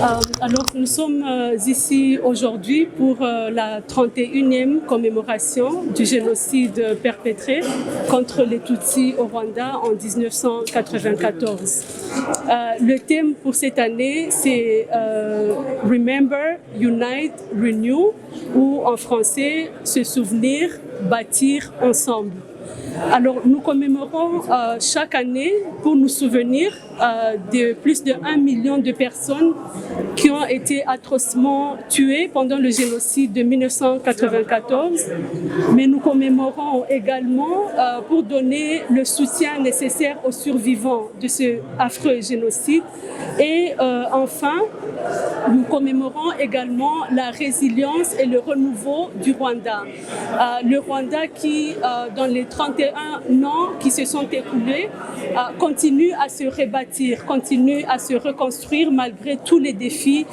Alors, nous sommes ici aujourd'hui pour la 31e commémoration du génocide perpétré contre les Tutsis au Rwanda en 1994. Le thème pour cette année, c'est Remember, Unite, Renew, ou en français, se souvenir, bâtir ensemble. Alors, nous commémorons chaque année pour nous souvenir de plus de 1 million de personnes qui ont été atrocement tuées pendant le génocide de 1994. Mais nous commémorons également pour donner le soutien nécessaire aux survivants de ce affreux génocide. Et enfin, nous commémorons également la résilience et le renouveau du Rwanda. Le Rwanda qui, dans les 31 ans qui se sont écoulés, continue à se rebâtir, continue à se reconstruire malgré tous les défis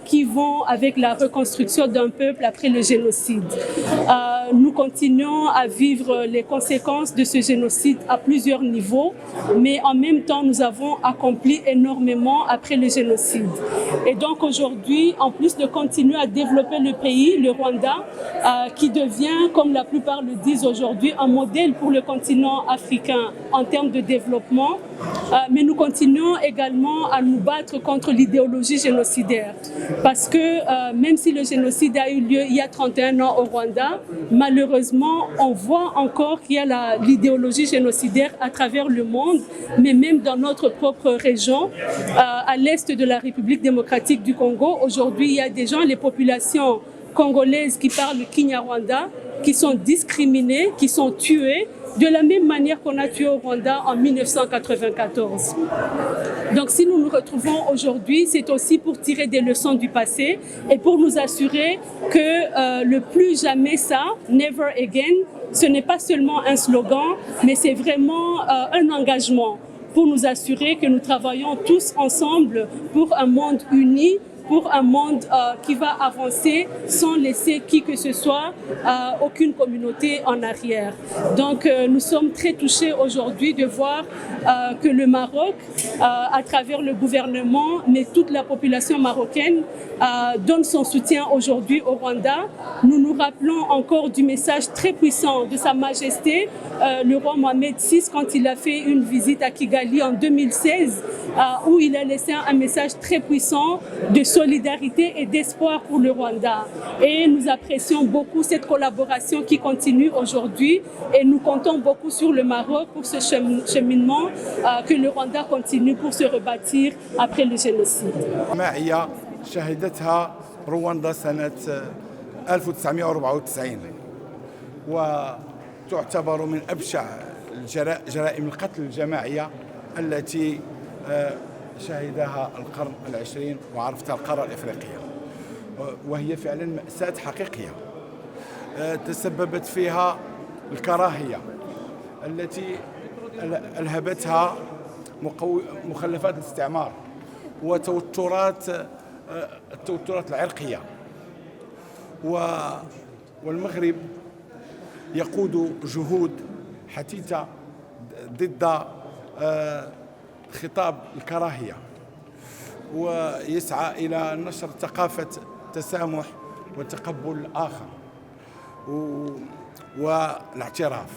qui vont avec la reconstruction d'un peuple après le génocide. Nous continuons à vivre les conséquences de ce génocide à plusieurs niveaux, mais en même temps, nous avons accompli énormément après le génocide. Et donc aujourd'hui, en plus de continuer à développer le pays, le Rwanda, qui devient, comme la plupart le disent aujourd'hui, un modèle pour le continent africain en termes de développement, mais nous continuons également à nous battre contre l'idéologie génocidaire. Parce que même si le génocide a eu lieu il y a 31 ans au Rwanda, malheureusement, on voit encore qu'il y a l'idéologie génocidaire à travers le monde, mais même dans notre propre région, à l'est de la République démocratique du Congo. Aujourd'hui, il y a des gens, les populations congolaises qui parlent le Kinyarwanda, qui sont discriminées, qui sont tuées, de la même manière qu'on a tué au Rwanda en 1994. Donc si nous nous retrouvons aujourd'hui, c'est aussi pour tirer des leçons du passé et pour nous assurer que le plus jamais ça, never again, ce n'est pas seulement un slogan, mais c'est vraiment un engagement pour nous assurer que nous travaillons tous ensemble pour un monde uni, pour un monde qui va avancer sans laisser qui que ce soit, aucune communauté en arrière. Donc nous sommes très touchés aujourd'hui de voir que le Maroc, à travers le gouvernement, mais toute la population marocaine, donne son soutien aujourd'hui au Rwanda. Nous nous rappelons encore du message très puissant de Sa Majesté, le roi Mohamed VI, quand il a fait une visite à Kigali en 2016, où il a laissé un message très puissant de solidarité et d'espoir pour le Rwanda. Et nous apprécions beaucoup cette collaboration qui continue aujourd'hui et nous comptons beaucoup sur le Maroc pour ce cheminement que le Rwanda continue pour se rebâtir après le génocide. شهدتها رواندا سنة 1994 وتعتبر من أبشع جرائم القتل الجماعية التي شهدها القرن العشرين وعرفتها القارة الإفريقية، وهي فعلا مأساة حقيقية تسببت فيها الكراهية التي ألهبتها مخلفات الاستعمار وتوترات العرقية. والمغرب يقود جهود حثيثة ضد خطاب الكراهية ويسعى إلى نشر ثقافة التسامح وتقبل الآخر والاعتراف.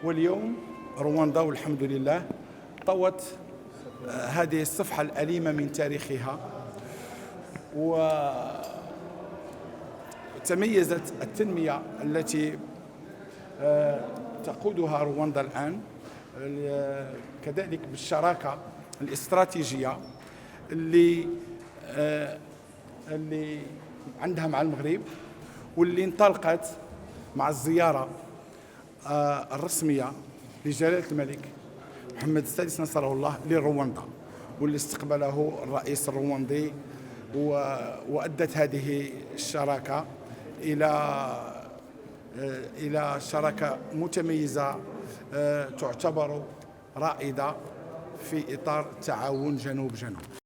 واليوم رواندا والحمد لله طوت هذه الصفحة الأليمة من تاريخها وتميزت التنمية التي تقودها رواندا الآن كذلك بالشراكة الاستراتيجية اللي عندها مع المغرب واللي انطلقت مع الزيارة الرسمية لجلالة الملك محمد السادس نصره الله لرواندا واللي استقبله الرئيس الرواندي وأدت هذه الشراكة إلى شراكة متميزة تعتبر رائدة في إطار تعاون جنوب جنوب.